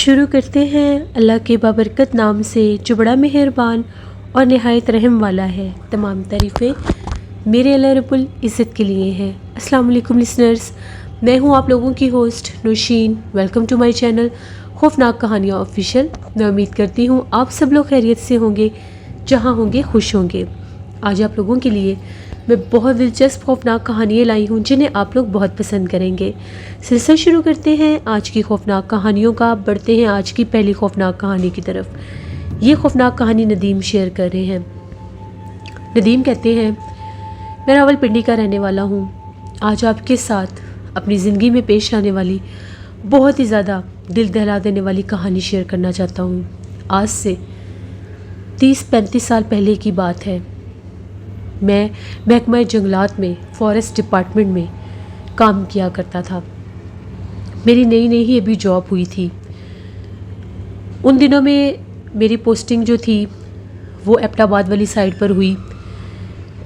شروع کرتے ہیں اللہ کے بابرکت نام سے جو بڑا مہربان اور نہایت رحم والا ہے۔ تمام تعریفیں میرے اللہ رب العزت کے لیے ہیں۔ السلام علیکم لسنرز، میں ہوں آپ لوگوں کی host Nausheen. Welcome to my channel خوفناک کہانیاں آفیشیل۔ میں امید کرتی ہوں آپ سب لوگ خیریت سے ہوں گے، جہاں ہوں گے خوش ہوں گے۔ آج آپ لوگوں کے لیے میں بہت دلچسپ خوفناک کہانیاں لائی ہوں جنہیں آپ لوگ بہت پسند کریں گے۔ سلسلہ شروع کرتے ہیں آج کی خوفناک کہانیوں کا۔ بڑھتے ہیں آج کی پہلی خوفناک کہانی کی طرف۔ یہ خوفناک کہانی ندیم شیئر کر رہے ہیں۔ ندیم کہتے ہیں، میں راولپنڈی کا رہنے والا ہوں۔ آج آپ کے ساتھ اپنی زندگی میں پیش آنے والی بہت ہی زیادہ دل دہلا دینے والی کہانی شیئر کرنا چاہتا ہوں۔ آج سے 30-35 سال پہلے کی بات ہے۔ میں محکمہ جنگلات میں فارسٹ ڈپارٹمنٹ میں کام کیا کرتا تھا۔ میری نئی نئی ہی ابھی جاب ہوئی تھی۔ ان دنوں میں میری پوسٹنگ جو تھی وہ ایبٹ آباد والی سائڈ پر ہوئی۔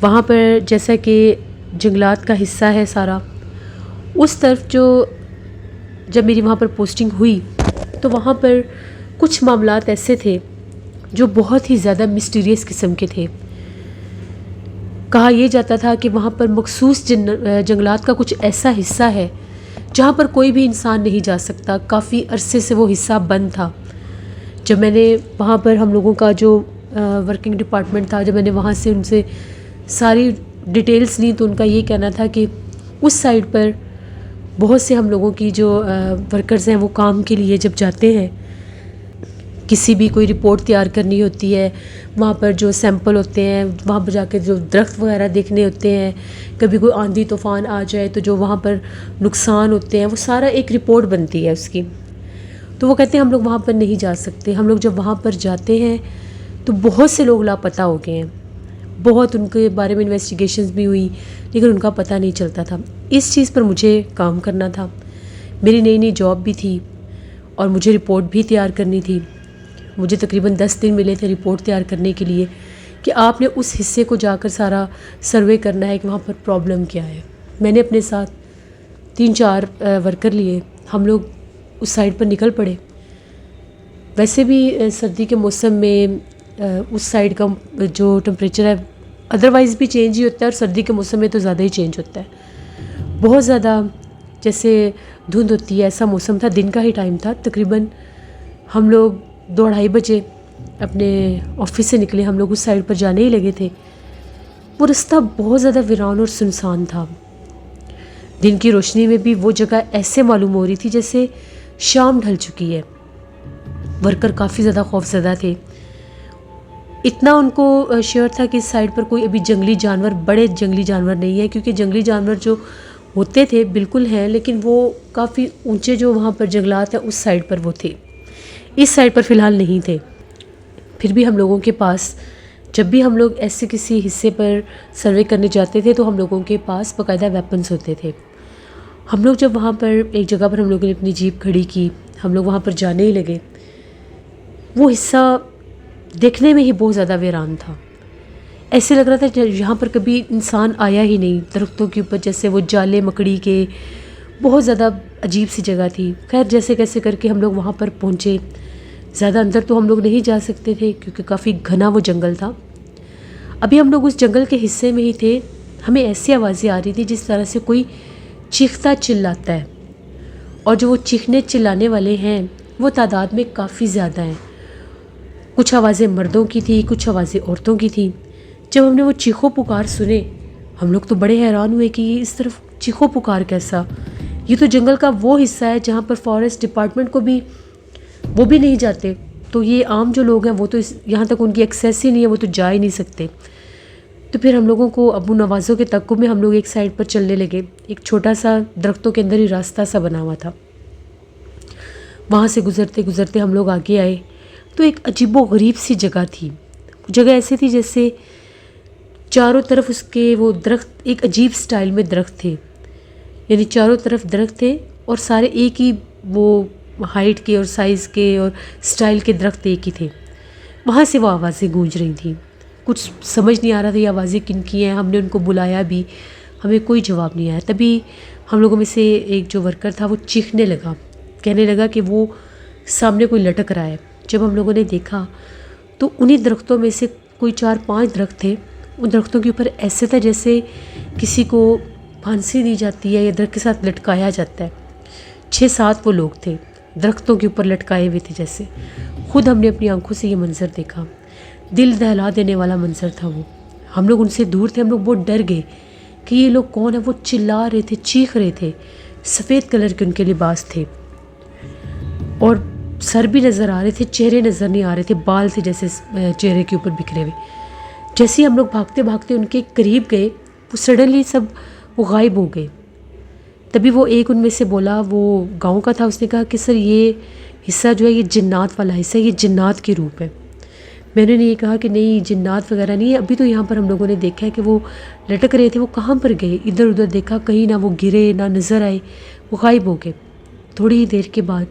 وہاں پر جیسا کہ جنگلات کا حصہ ہے سارا، اس طرف جب میری وہاں پر پوسٹنگ ہوئی تو وہاں پر کچھ معاملات ایسے تھے جو بہت ہی زیادہ مسٹیریس قسم کے تھے۔ کہا یہ جاتا تھا کہ وہاں پر مخصوص جنگلات کا کچھ ایسا حصہ ہے جہاں پر کوئی بھی انسان نہیں جا سکتا۔ کافی عرصے سے وہ حصہ بند تھا۔ جب میں نے وہاں پر ہم لوگوں کا جو ورکنگ ڈپارٹمنٹ تھا، جب میں نے وہاں سے ان سے ساری ڈیٹیلز لی تو ان کا یہ کہنا تھا کہ اس سائڈ پر بہت سے ہم لوگوں کی جو ورکرز ہیں وہ کام کے لیے جب جاتے ہیں، کسی بھی کوئی رپورٹ تیار کرنی ہوتی ہے، وہاں پر جو سیمپل ہوتے ہیں، وہاں پر جا کے جو درخت وغیرہ دیکھنے ہوتے ہیں، کبھی کوئی آندھی طوفان آ جائے تو جو وہاں پر نقصان ہوتے ہیں وہ سارا ایک رپورٹ بنتی ہے اس کی۔ تو وہ کہتے ہیں ہم لوگ وہاں پر نہیں جا سکتے۔ ہم لوگ جب وہاں پر جاتے ہیں تو بہت سے لوگ لاپتہ ہو گئے ہیں، بہت ان کے بارے میں انویسٹیگیشنز بھی ہوئی لیکن ان کا پتہ نہیں چلتا تھا۔ اس چیز پر مجھے کام کرنا تھا۔ میری نئی نئی جاب بھی تھی اور مجھے رپورٹ بھی تیار کرنی تھی۔ مجھے تقریباً 10 دن ملے تھے رپورٹ تیار کرنے کے لیے کہ آپ نے اس حصے کو جا کر سارا سروے کرنا ہے کہ وہاں پر پرابلم کیا ہے۔ میں نے اپنے ساتھ 3-4 ورکر لیے، ہم لوگ اس سائڈ پر نکل پڑے۔ ویسے بھی سردی کے موسم میں اس سائڈ کا جو ٹمپریچر ہے ادروائز بھی چینج ہی ہوتا ہے، اور سردی کے موسم میں تو زیادہ ہی چینج ہوتا ہے۔ بہت زیادہ جیسے دھند ہوتی ہے ایسا موسم تھا، دن کا ہی ٹائم تھا۔ تقریباً ہم لوگ 2-2:30 بجے اپنے آفس سے نکلے، ہم لوگ اس سائڈ پر جانے ہی لگے تھے۔ وہ رستہ بہت زیادہ ویران اور سنسان تھا۔ دن کی روشنی میں بھی وہ جگہ ایسے معلوم ہو رہی تھی جیسے شام ڈھل چکی ہے۔ ورکر کافی زیادہ خوف زدہ تھے۔ اتنا ان کو شیور تھا کہ اس سائڈ پر کوئی ابھی جنگلی جانور، بڑے جنگلی جانور نہیں ہیں، کیونکہ جنگلی جانور جو ہوتے تھے بالکل ہیں لیکن وہ کافی اونچے جو وہاں پر جنگلات ہیں اس سائڈ پر وہ تھے، اس سائڈ پر فی الحال نہیں تھے۔ پھر بھی ہم لوگوں کے پاس جب بھی ہم لوگ ایسے کسی حصے پر سروے کرنے جاتے تھے تو ہم لوگوں کے پاس باقاعدہ ویپنز ہوتے تھے۔ ہم لوگ جب وہاں پر ایک جگہ پر ہم لوگوں نے اپنی جیپ کھڑی کی، ہم لوگ وہاں پر جانے ہی لگے۔ وہ حصہ دیکھنے میں ہی بہت زیادہ ویران تھا۔ ایسے لگ رہا تھا یہاں پر کبھی انسان آیا ہی نہیں۔ درختوں کے اوپر جیسے وہ جالے مکڑی کے، بہت زیادہ عجیب سی جگہ تھی۔ خیر جیسے کیسے کر کے ہم لوگ وہاں پر پہنچے۔ زیادہ اندر تو ہم لوگ نہیں جا سکتے تھے کیونکہ کافی گھنا وہ جنگل تھا۔ ابھی ہم لوگ اس جنگل کے حصے میں ہی تھے، ہمیں ایسی آوازیں آ رہی تھی جس طرح سے کوئی چیختا چلاتا ہے، اور جو وہ چیخنے چلانے والے ہیں وہ تعداد میں کافی زیادہ ہیں۔ کچھ آوازیں مردوں کی تھی، کچھ آوازیں عورتوں کی تھیں۔ جب ہم نے وہ چیخو پکار سنے ہم لوگ تو بڑے حیران ہوئے کہ اس طرف چیخو پکار کیسا؟ یہ تو جنگل کا وہ حصہ ہے جہاں پر فارسٹ ڈپارٹمنٹ کو بھی وہ بھی نہیں جاتے، تو یہ عام جو لوگ ہیں وہ تو یہاں تک ان کی ایکسیس ہی نہیں ہے، وہ تو جا ہی نہیں سکتے۔ تو پھر ہم لوگوں کو ابو نوازوں کے تعاقب میں ہم لوگ ایک سائڈ پر چلنے لگے۔ ایک چھوٹا سا درختوں کے اندر ہی راستہ سا بنا ہوا تھا، وہاں سے گزرتے گزرتے ہم لوگ آگے آئے تو ایک عجیب و غریب سی جگہ تھی۔ جگہ ایسی تھی جیسے چاروں طرف اس کے وہ درخت ایک عجیب سٹائل میں درخت تھے، یعنی چاروں طرف درخت تھے اور سارے ایک ہی وہ ہائٹ کے اور سائز کے اور سٹائل کے درخت ایک ہی تھے۔ وہاں سے وہ آوازیں گونج رہی تھیں، کچھ سمجھ نہیں آ رہا تھا یہ آوازیں کن کی ہیں۔ ہم نے ان کو بلایا بھی، ہمیں کوئی جواب نہیں آیا۔ تبھی ہم لوگوں میں سے ایک جو ورکر تھا وہ چیخنے لگا، کہنے لگا کہ وہ سامنے کوئی لٹک رہا ہے۔ جب ہم لوگوں نے دیکھا تو انہی درختوں میں سے کوئی 4-5 درخت تھے، ان درختوں کے اوپر ایسے تھا جیسے کسی کو پھانسی دی جاتی ہے یا درخت کے ساتھ لٹکایا جاتا ہے۔ 6-7 وہ لوگ تھے درختوں کے اوپر لٹکائے ہوئے تھے جیسے۔ خود ہم نے اپنی آنکھوں سے یہ منظر دیکھا، دل دہلا دینے والا منظر تھا وہ۔ ہم لوگ ان سے دور تھے، ہم لوگ بہت ڈر گئے کہ یہ لوگ کون ہیں۔ وہ چلا رہے تھے، چیخ رہے تھے، سفید کلر کے ان کے لباس تھے اور سر بھی نظر آ رہے تھے، چہرے نظر نہیں آ رہے تھے، بال تھے جیسے چہرے کے اوپر بکھرے ہوئے۔ جیسے ہی ہم لوگ بھاگتے بھاگتے ان کے قریب گئے، وہ سڈنلی سب وہ غائب ہو گئے۔ تبھی وہ ایک ان میں سے بولا، وہ گاؤں کا تھا، اس نے کہا کہ سر یہ حصہ جو ہے یہ جنات والا حصہ ہے، یہ جنات کی روپ ہے۔ میں نے یہ کہا کہ نہیں، جنات وغیرہ نہیں ہے، ابھی تو یہاں پر ہم لوگوں نے دیکھا ہے کہ وہ لٹک رہے تھے، وہ کہاں پر گئے؟ ادھر ادھر دیکھا، کہیں نہ وہ گرے نہ نظر آئے، وہ غائب ہو گئے۔ تھوڑی ہی دیر کے بعد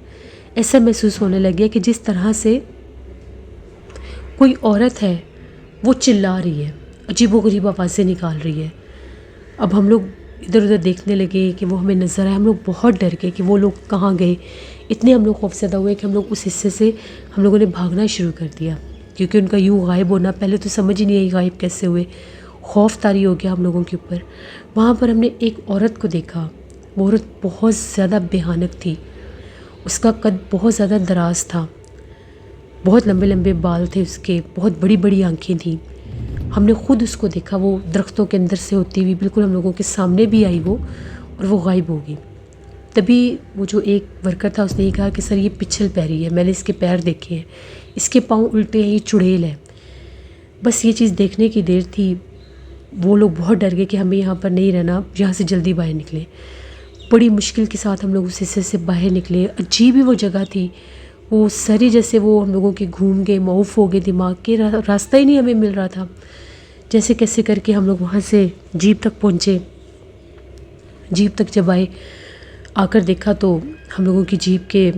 ایسا محسوس ہونے لگ گیا کہ جس طرح سے کوئی عورت ہے وہ چلا رہی ہے، عجیب و غریب آوازیں نکال رہی ہے۔ اب ہم لوگ ادھر ادھر دیکھنے لگے کہ وہ ہمیں نظر آئے، ہم لوگ بہت ڈر گئے کہ وہ لوگ کہاں گئے۔ اتنے ہم لوگ خوفزدہ ہوئے کہ ہم لوگ اس حصے سے ہم لوگوں نے بھاگنا شروع کر دیا، کیونکہ ان کا یوں غائب ہونا پہلے تو سمجھ ہی نہیں آئی غائب کیسے ہوئے۔ خوف طاری ہو گیا ہم لوگوں کے اوپر۔ وہاں پر ہم نے ایک عورت کو دیکھا، وہ عورت بہت زیادہ بھیانک تھی، اس کا قد بہت زیادہ دراز تھا، بہت لمبے لمبے بال تھے اس کے، بہت بڑی بڑی آنکھیں تھیں۔ ہم نے خود اس کو دیکھا، وہ درختوں کے اندر سے ہوتی ہوئی بالکل ہم لوگوں کے سامنے بھی آئی وہ، اور وہ غائب ہو گئی۔ تبھی وہ جو ایک ورکر تھا اس نے یہ کہا کہ سر یہ پچھل پیری ہے، میں نے اس کے پیر دیکھے ہیں، اس کے پاؤں الٹے ہیں، یہ چڑیل ہے۔ بس یہ چیز دیکھنے کی دیر تھی، وہ لوگ بہت ڈر گئے کہ ہمیں یہاں پر نہیں رہنا، یہاں سے جلدی باہر نکلیں۔ بڑی مشکل کے ساتھ ہم لوگ اس حصے سے باہر نکلے۔ عجیب ہی وہ جگہ تھی، وہ ساری جیسے وہ ہم لوگوں کے گھوم گئے، معاف ہو گئے، دماغ کے راستہ ہی نہیں ہمیں مل رہا تھا۔ جیسے کیسے کر کے ہم لوگ وہاں سے جیپ تک پہنچے۔ جیپ تک جب آئے، آ کر دیکھا تو ہم لوگوں کی جیپ کے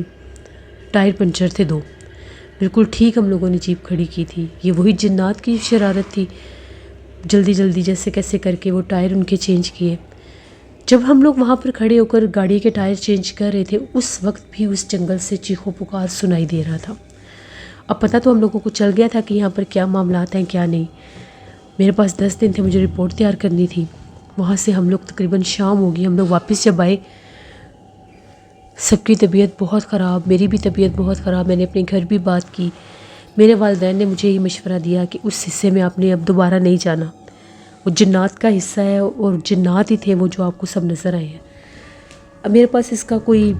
ٹائر پنچر تھے 2، بالکل ٹھیک ہم لوگوں نے جیپ کھڑی کی تھی۔ یہ وہی جنات کی شرارت تھی، جلدی جلدی جیسے کیسے کر کے وہ ٹائر ان کے چینج کیے۔ جب ہم لوگ وہاں پر کھڑے ہو کر گاڑی کے ٹائر چینج کر رہے تھے، اس وقت بھی اس جنگل سے چیخو پکار سنائی دے رہا تھا۔ اب پتہ تو ہم لوگوں کو چل گیا تھا کہ یہاں پر کیا معاملات ہیں کیا نہیں۔ میرے پاس 10 دن تھے، مجھے رپورٹ تیار کرنی تھی۔ وہاں سے ہم لوگ تقریباً شام ہوگی، ہم لوگ واپس جب آئے، سب کی طبیعت بہت خراب، میری بھی طبیعت بہت خراب۔ میں نے اپنے گھر بھی بات کی، میرے والدین نے مجھے یہ مشورہ دیا کہ اس حصے میں آپ نے اب دوبارہ نہیں جانا، وہ جنات کا حصہ ہے اور جنات ہی تھے وہ جو آپ کو سب نظر آئے ہیں۔ اب میرے پاس اس کا کوئی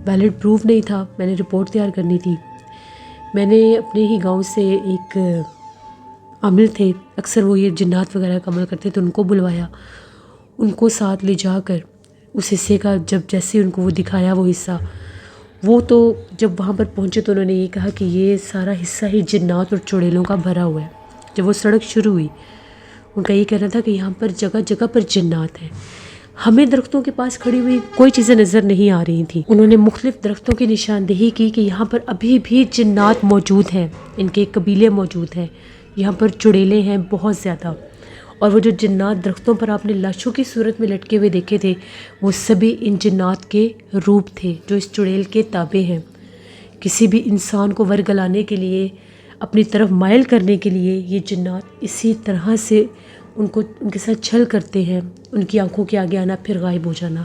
ویلڈ پروف نہیں تھا، میں نے رپورٹ تیار کرنی تھی۔ میں نے اپنے ہی گاؤں سے ایک عامل تھے، اکثر وہ یہ جنات وغیرہ کا عمل کرتے تھے، ان کو بلوایا، ان کو ساتھ لے جا کر اس حصے کا جب جیسے ان کو وہ دکھایا وہ حصہ، وہ تو جب وہاں پر پہنچے تو انہوں نے یہ کہا کہ یہ سارا حصہ ہی جنات اور چڑیلوں کا بھرا ہوا ہے۔ جب وہ سڑک شروع ہوئی، ان کا یہ کہنا تھا کہ یہاں پر جگہ جگہ پر جنات ہیں۔ ہمیں درختوں کے پاس کھڑی ہوئی کوئی چیزیں نظر نہیں آ رہی تھیں۔ انہوں نے مختلف درختوں کی نشاندہی کی کہ یہاں پر ابھی بھی جنات موجود ہیں، ان کے قبیلے موجود ہیں، یہاں پر چڑیلیں ہیں بہت زیادہ۔ اور وہ جو جنات درختوں پر آپ نے لاشوں کی صورت میں لٹکے ہوئے دیکھے تھے، وہ سبھی ان جنات کے روپ تھے جو اس چڑیل کے تابع ہیں۔ کسی بھی انسان کو ورگلانے کے لیے، اپنی طرف مائل کرنے کے لیے یہ جنات اسی طرح سے ان کے ساتھ چھل کرتے ہیں، ان کی آنکھوں کے آگے آنا پھر غائب ہو جانا۔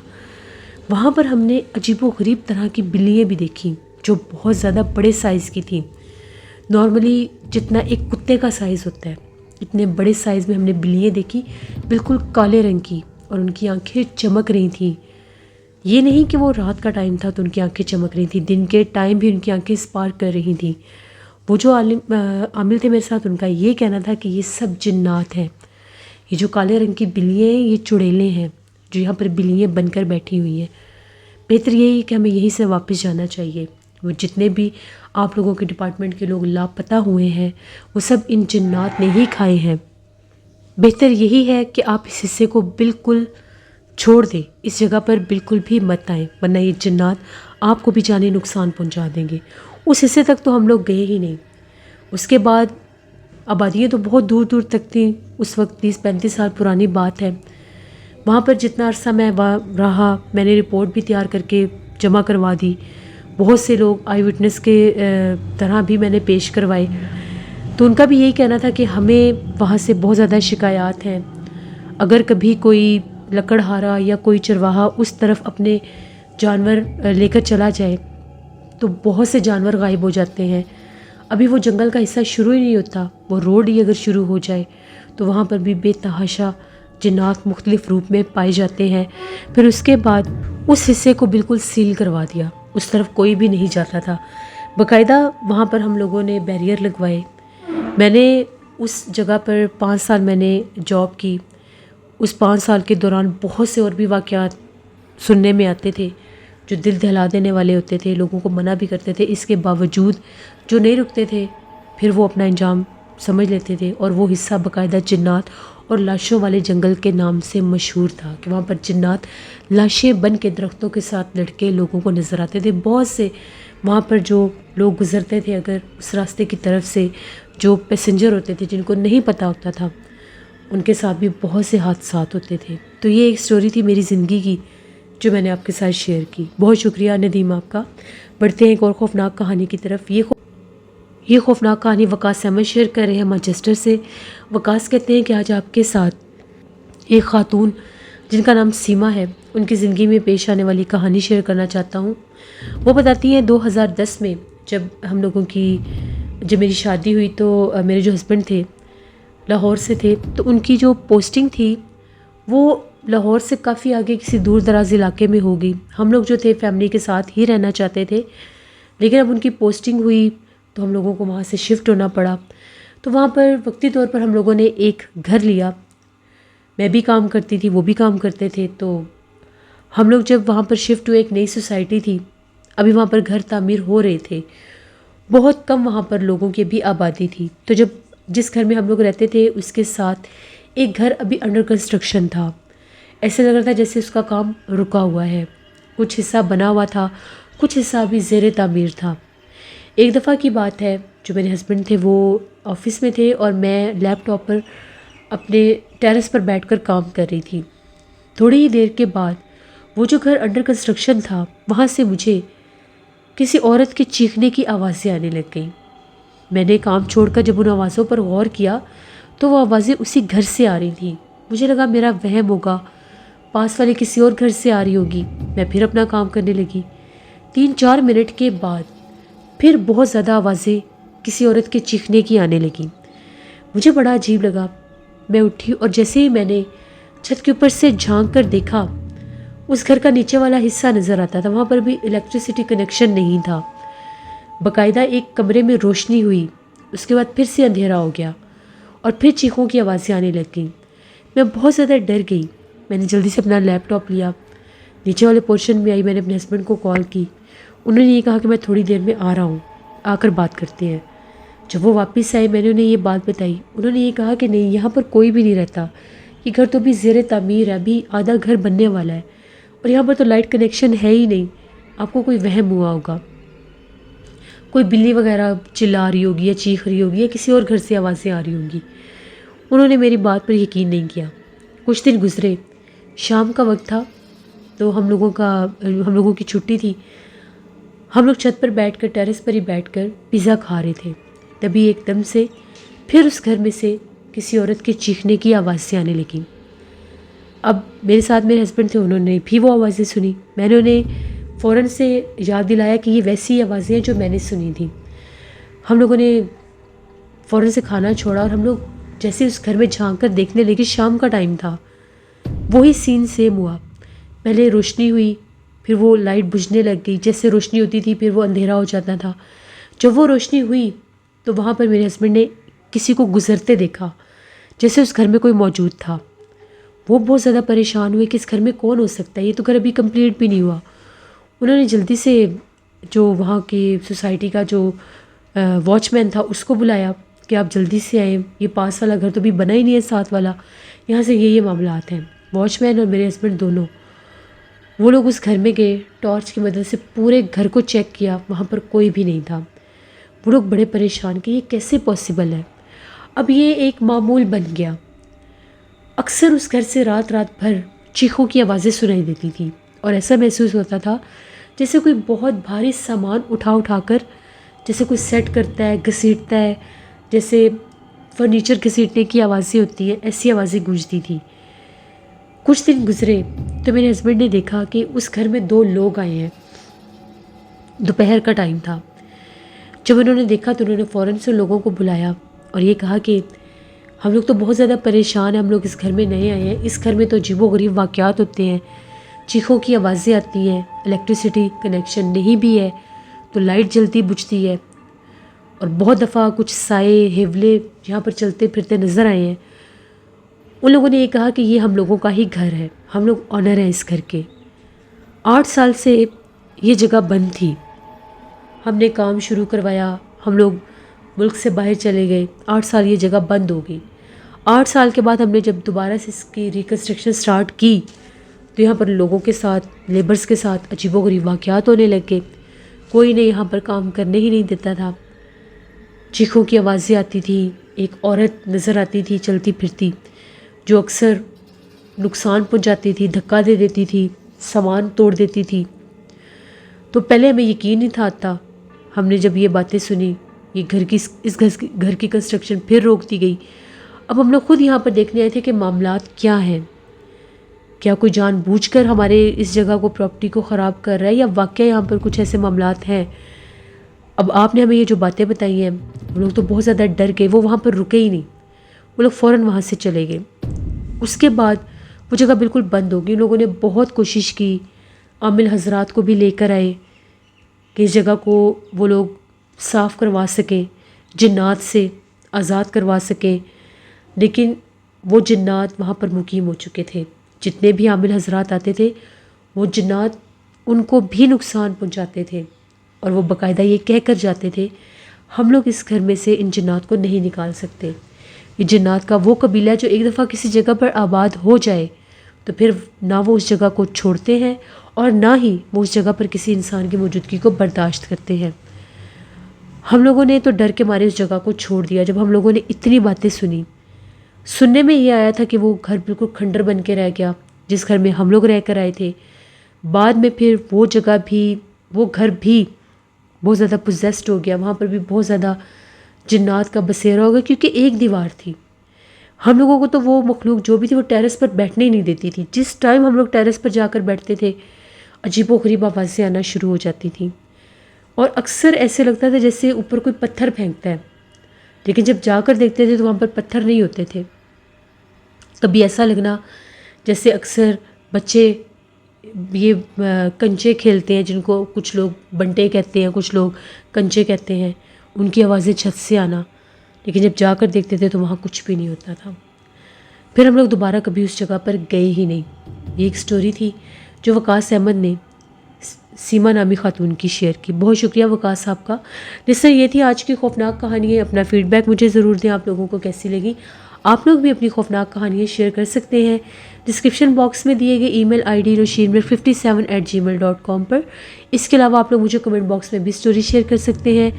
وہاں پر ہم نے عجیب و غریب طرح کی بلیاں بھی دیکھیں جو بہت زیادہ بڑے سائز کی تھیں، نارملی جتنا ایک کتے کا سائز ہوتا ہے اتنے بڑے سائز میں ہم نے بلیاں دیکھی، بالکل کالے رنگ کی، اور ان کی آنکھیں چمک رہی تھیں۔ یہ نہیں کہ وہ رات کا ٹائم تھا تو ان کی آنکھیں چمک رہی تھیں، دن کے ٹائم بھی ان کی آنکھیں اسپارک کر رہی تھیں۔ وہ جو عامل تھے میرے ساتھ، ان کا یہ کہنا تھا کہ یہ سب جنات ہیں، یہ جو کالے رنگ کی بلیاں ہیں یہ چڑیلیں ہیں جو یہاں پر بلیاں بن کر بیٹھی ہوئی ہیں۔ بہتر یہی ہے کہ ہمیں یہیں سے واپس جانا چاہیے۔ وہ جتنے بھی آپ لوگوں کے ڈپارٹمنٹ کے لوگ لاپتہ ہوئے ہیں وہ سب ان جنات نے ہی کھائے ہیں۔ بہتر یہی ہے کہ آپ اس حصے کو بالکل چھوڑ دیں، اس جگہ پر بالکل بھی مت آئیں، ورنہ یہ جنات آپ کو بھی جانی نقصان پہنچا دیں گے۔ اس حصے تک تو ہم لوگ گئے ہی نہیں۔ اس کے بعد آبادیاں تو بہت دور دور تک تھیں، اس وقت 30-35 سال پرانی بات ہے۔ وہاں پر جتنا عرصہ میں رہا، میں نے رپورٹ بھی تیار کر کے جمع کروا دی۔ بہت سے لوگ آئی وٹنس کے طرح بھی میں نے پیش کروائے، تو ان کا بھی یہی کہنا تھا کہ ہمیں وہاں سے بہت زیادہ شکایات ہیں، اگر کبھی کوئی لکڑہارا یا کوئی چرواہا اس طرف اپنے جانور لے کر چلا جائے تو بہت سے جانور غائب ہو جاتے ہیں۔ ابھی وہ جنگل کا حصہ شروع ہی نہیں ہوتا، وہ روڈ ہی اگر شروع ہو جائے تو وہاں پر بھی بے تحاشا جنات مختلف روپ میں پائے جاتے ہیں۔ پھر اس کے بعد اس حصے کو بالکل سیل کروا دیا، اس طرف کوئی بھی نہیں جاتا تھا، باقاعدہ وہاں پر ہم لوگوں نے بیریئر لگوائے۔ میں نے اس جگہ پر 5 سال میں نے جاب کی، اس 5 سال کے دوران بہت سے اور بھی واقعات سننے میں آتے تھے جو دل دہلا دینے والے ہوتے تھے، لوگوں کو منع بھی کرتے تھے، اس کے باوجود جو نہیں رکتے تھے پھر وہ اپنا انجام سمجھ لیتے تھے، اور وہ حصہ باقاعدہ جنات اور لاشوں والے جنگل کے نام سے مشہور تھا کہ وہاں پر جنات لاشیں بن کے درختوں کے ساتھ لڑکے لوگوں کو نظر آتے تھے۔ بہت سے وہاں پر جو لوگ گزرتے تھے اگر اس راستے کی طرف سے، جو پیسنجر ہوتے تھے جن کو نہیں پتہ ہوتا تھا، ان کے ساتھ بھی بہت سے حادثات ہوتے تھے۔ تو یہ ایک سٹوری تھی میری زندگی کی جو میں نے آپ کے ساتھ شیئر کی۔ بہت شکریہ ندیم آپ کا۔ بڑھتے ہیں ایک اور خوفناک کہانی کی طرف۔ یہ خوفناک کہانی وقاص احمد شیئر کر رہے ہیں مانچسٹر سے۔ وقاص کہتے ہیں کہ آج آپ کے ساتھ ایک خاتون جن کا نام سیما ہے، ان کی زندگی میں پیش آنے والی کہانی شیئر کرنا چاہتا ہوں۔ وہ بتاتی ہیں 2010 میں جب میری شادی ہوئی تو میرے جو ہسبینڈ تھے لاہور سے تھے، تو ان کی جو پوسٹنگ تھی وہ لاہور سے کافی آگے کسی دور دراز علاقے میں ہوگی۔ ہم لوگ جو تھے فیملی کے ساتھ ہی رہنا چاہتے تھے، لیکن اب ان کی پوسٹنگ ہوئی تو ہم لوگوں کو وہاں سے شفٹ ہونا پڑا۔ تو وہاں پر وقتی طور پر ہم لوگوں نے ایک گھر لیا، میں بھی کام کرتی تھی، وہ بھی کام کرتے تھے، تو ہم لوگ جب وہاں پر شفٹ ہوئے، ایک نئی سوسائٹی تھی، ابھی وہاں پر گھر تعمیر ہو رہے تھے، بہت کم وہاں پر لوگوں کی بھی آبادی تھی۔ تو جس گھر میں ہم لوگ رہتے تھے اس کے ساتھ ایک گھر ابھی انڈر کنسٹرکشن تھا، ایسے لگ رہا تھا جیسے اس کا کام رکا ہوا ہے، کچھ حصہ بنا ہوا تھا، کچھ حصہ ابھی زیر تعمیر تھا۔ ایک دفعہ کی بات ہے، جو میرے ہسبینڈ تھے وہ آفس میں تھے اور میں لیپ ٹاپ پر اپنے ٹیرس پر بیٹھ کر کام کر رہی تھی۔ تھوڑی ہی دیر کے بعد وہ جو گھر انڈر کنسٹرکشن تھا وہاں سے مجھے کسی عورت کے چیخنے کی آوازیں آنے لگ گئیں۔ میں نے کام چھوڑ کر جب ان آوازوں پر غور کیا تو وہ آوازیں اسی گھر سے آ رہی تھیں۔ مجھے لگا میرا وہم ہوگا، پاس والے کسی اور گھر سے آ رہی ہوگی۔ میں پھر اپنا کام کرنے لگی۔ 3-4 منٹ کے بعد پھر بہت زیادہ آوازیں کسی عورت کے چیخنے کی آنے لگیں۔ مجھے بڑا عجیب لگا۔ میں اٹھی اور جیسے ہی میں نے چھت کے اوپر سے جھانک کر دیکھا، اس گھر کا نیچے والا حصہ نظر آتا تھا، وہاں پر بھی الیکٹریسٹی کنیکشن نہیں تھا۔ باقاعدہ ایک کمرے میں روشنی ہوئی، اس کے بعد پھر سے اندھیرا ہو گیا اور پھر چیخوں کی آوازیں آنے لگ گئیں۔ میں بہت زیادہ ڈر گئی۔ میں نے جلدی سے اپنا لیپ ٹاپ لیا، نیچے والے پورشن میں آئی، میں نے اپنے ہسبینڈ کو کال کی۔ انہوں نے یہ کہا کہ میں تھوڑی دیر میں آ رہا ہوں، آ کر بات کرتے ہیں۔ جب وہ واپس آئے میں نے انہیں یہ بات بتائی، انہوں نے یہ کہا کہ نہیں، یہاں پر کوئی بھی نہیں رہتا، یہ گھر تو ابھی زیر تعمیر ہے، ابھی آدھا گھر بننے والا ہے، اور یہاں پر تو لائٹ کنیکشن ہے ہی نہیں، آپ کو کوئی وہم ہوا ہوگا، کوئی بلی وغیرہ چلا رہی ہوگی یا چیخ رہی ہوگی یا کسی اور گھر سے آوازیں آ رہی ہوں گی۔ انہوں نے میری بات پر یقین نہیں کیا۔ کچھ دن گزرے، شام کا وقت تھا تو ہم لوگوں کی چھٹی تھی، ہم لوگ چھت پر بیٹھ کر، ٹیرس پر ہی بیٹھ کر پیزا کھا رہے تھے، تبھی ایک دم سے پھر اس گھر میں سے کسی عورت کے چیخنے کی آوازیں آنے لگیں۔ اب میرے ساتھ میرے ہسبینڈ تھے، انہوں نے بھی وہ آوازیں سنی۔ میں نے انہیں فوراً سے یاد دلایا کہ یہ ویسی آوازیں ہیں جو میں نے سنی تھیں۔ ہم لوگوں نے فوراً سے کھانا چھوڑا اور ہم لوگ جیسے اس گھر میں جھانک کر دیکھنے لگے، شام کا ٹائم تھا، وہی سین سیم ہوا۔ پہلے روشنی ہوئی، پھر وہ لائٹ بجھنے لگ گئی، جیسے روشنی ہوتی تھی پھر وہ اندھیرا ہو جاتا تھا۔ جب وہ روشنی ہوئی تو وہاں پر میرے ہسبینڈ نے کسی کو گزرتے دیکھا، جیسے اس گھر میں کوئی موجود تھا۔ وہ بہت زیادہ پریشان ہوئے کہ اس گھر میں کون ہو سکتا ہے، یہ تو گھر ابھی کمپلیٹ بھی نہیں ہوا۔ انہوں نے جلدی سے جو وہاں کی سوسائٹی کا جو واچ مین تھا اس کو بلایا کہ آپ جلدی سے آئیں، یہ پاس والا گھر تو ابھی بنا ہی نہیں ہے، ساتھ والا، یہاں سے یہ معاملات ہیں۔ واچ مین اور میرے ہسبینڈ دونوں، وہ لوگ اس گھر میں گئے، ٹارچ کی مدد سے پورے گھر کو چیک کیا، وہاں پر کوئی بھی نہیں تھا۔ وہ لوگ بڑے پریشان کہ یہ کیسے پاسبل ہے۔ اب یہ ایک معمول بن گیا، اکثر اس گھر سے رات بھر چیخوں کی آوازیں سنائی دیتی تھی اور ایسا محسوس ہوتا تھا جیسے کوئی بہت بھاری سامان اٹھا کر جیسے کوئی سیٹ کرتا ہے، گھسیٹتا ہے، جیسے فرنیچر گھسیٹنے کی آوازیں ہوتی ہیں، ایسی آوازیں گونجتی تھی۔ کچھ دن گزرے تو میرے ہسبینڈ نے دیکھا کہ اس گھر میں 2 لوگ آئے ہیں۔ دوپہر کا ٹائم تھا۔ جب انہوں نے دیکھا تو انہوں نے فوراً سے لوگوں کو بلایا اور یہ کہا کہ ہم لوگ تو بہت زیادہ پریشان ہیں، ہم لوگ اس گھر میں نئے آئے ہیں، اس گھر میں تو عجیب و غریب واقعات ہوتے ہیں، چیخوں کی آوازیں آتی ہیں، الیکٹریسٹی کنیکشن نہیں بھی ہے تو لائٹ جلتی بجھتی ہے، اور بہت دفعہ کچھ سائے ہیولے یہاں پر چلتے پھرتے نظر آئے ہیں۔ ان لوگوں نے یہ کہا کہ یہ ہم لوگوں کا ہی گھر ہے، ہم لوگ آنر ہیں اس گھر کے۔ 8 سال سے یہ جگہ بند تھی، ہم نے کام شروع کروایا، ہم لوگ ملک سے باہر چلے گئے، 8 سال یہ جگہ بند ہو گئی۔ 8 سال کے بعد ہم نے جب دوبارہ سے اس کی ریکنسٹرکشن سٹارٹ کی تو یہاں پر لوگوں کے ساتھ، لیبرز کے ساتھ عجیب و غریب واقعات ہونے لگے۔ کوئی نے یہاں پر کام کرنے ہی نہیں دیتا تھا، چیخوں کی آوازیں آتی تھی، ایک عورت نظر آتی تھی چلتی پھرتی جو اکثر نقصان پہنچاتی تھی، دھکا دے دیتی تھی، سامان توڑ دیتی تھی۔ تو پہلے ہمیں یقین نہیں تھا آتا، ہم نے جب یہ باتیں سنی، یہ گھر کی کنسٹرکشن پھر روک دی گئی۔ اب ہم لوگ خود یہاں پر دیکھنے آئے تھے کہ معاملات کیا ہیں، کیا کوئی جان بوجھ کر ہمارے اس جگہ کو، پراپرٹی کو خراب کر رہا ہے، یا واقعہ یہاں پر کچھ ایسے معاملات ہیں۔ اب آپ نے ہمیں یہ جو باتیں بتائی ہیں، ہم لوگ تو بہت زیادہ ڈر گئے، وہ وہاں پر رکے ہی نہیں، وہ لوگ فوراً وہاں سے چلے گئے۔ اس کے بعد وہ جگہ بالکل بند ہو گئی۔ ان لوگوں نے بہت کوشش کی، عامل حضرات کو بھی لے کر آئے کہ اس جگہ کو وہ لوگ صاف کروا سکیں، جنات سے آزاد کروا سکیں، لیکن وہ جنات وہاں پر مقیم ہو چکے تھے۔ جتنے بھی عامل حضرات آتے تھے وہ جنات ان کو بھی نقصان پہنچاتے تھے، اور وہ باقاعدہ یہ کہہ کر جاتے تھے ہم لوگ اس گھر میں سے ان جنات کو نہیں نکال سکتے۔ یہ جنات کا وہ قبیلہ ہے جو ایک دفعہ کسی جگہ پر آباد ہو جائے تو پھر نہ وہ اس جگہ کو چھوڑتے ہیں اور نہ ہی وہ اس جگہ پر کسی انسان کی موجودگی کو برداشت کرتے ہیں۔ ہم لوگوں نے تو ڈر کے مارے اس جگہ کو چھوڑ دیا۔ جب ہم لوگوں نے اتنی باتیں سننے میں یہ آیا تھا کہ وہ گھر بالکل کھنڈر بن کے رہ گیا جس گھر میں ہم لوگ رہ کر آئے تھے۔ بعد میں پھر وہ جگہ بھی، وہ گھر بھی بہت زیادہ پوزیسڈ ہو گیا، وہاں پر بھی بہت زیادہ جنات کا بسیرا ہو گیا، کیونکہ ایک دیوار تھی۔ ہم لوگوں کو تو وہ مخلوق جو بھی تھی وہ ٹیرس پر بیٹھنے ہی نہیں دیتی تھی۔ جس ٹائم ہم لوگ ٹیرس پر جا کر بیٹھتے تھے عجیب و غریب آوازیں آنا شروع ہو جاتی تھیں، اور اکثر ایسے لگتا تھا جیسے اوپر کوئی پتھر پھینکتا ہے، لیکن جب جا کر دیکھتے تھے تو وہاں پر پتھر نہیں ہوتے تھے۔ کبھی ایسا لگنا جیسے اکثر بچے یہ کنچے کھیلتے ہیں، جن کو کچھ لوگ بنٹے کہتے ہیں، کچھ لوگ کنچے کہتے ہیں، ان کی آوازیں چھت سے آنا، لیکن جب جا کر دیکھتے تھے تو وہاں کچھ بھی نہیں ہوتا تھا۔ پھر ہم لوگ دوبارہ کبھی اس جگہ پر گئے ہی نہیں۔ یہ ایک سٹوری تھی جو وقاص احمد نے سیما نامی خاتون کی شیئر کی۔ بہت شکریہ وقاص صاحب کا۔ جس سے یہ تھی آج کی خوفناک کہانی ہے۔ اپنا فیڈ بیک مجھے ضرور دیں، آپ لوگوں کو کیسی لگی۔ آپ لوگ بھی اپنی خوفناک کہانیاں شیئر کر سکتے ہیں ڈسکرپشن باکس میں دیے گئے ای میل آئی ڈی roshinmir57@gmail.com پر۔ اس کے علاوہ آپ لوگ مجھے کمنٹ باکس میں بھی سٹوری شیئر کر سکتے ہیں۔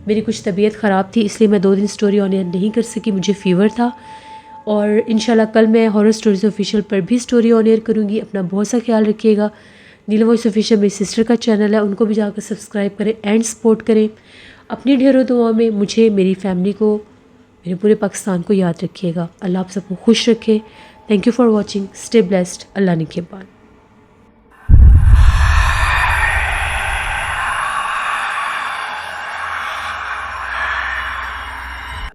میری کچھ طبیعت خراب تھی، اس لیے میں 2 دن سٹوری آن ایئر نہیں کر سکی، مجھے فیور تھا، اور انشاءاللہ کل میں ہارر سٹوریز آفیشیل پر بھی سٹوری آن ایئر کروں گی۔ اپنا بہت سا خیال رکھیے گا۔ نیلم وائس آفیشیل میری سسٹر کا چینل ہے، ان کو بھی جا کر سبسکرائب کریں اینڈ سپورٹ کریں۔ اپنی ڈھیروں دعاؤں میں مجھے، میری فیملی کو، میرے پورے پاکستان کو یاد رکھیے گا۔ اللہ آپ سب کو خوش رکھے۔ Thank you for watching. Stay blessed. Allah نگہبان۔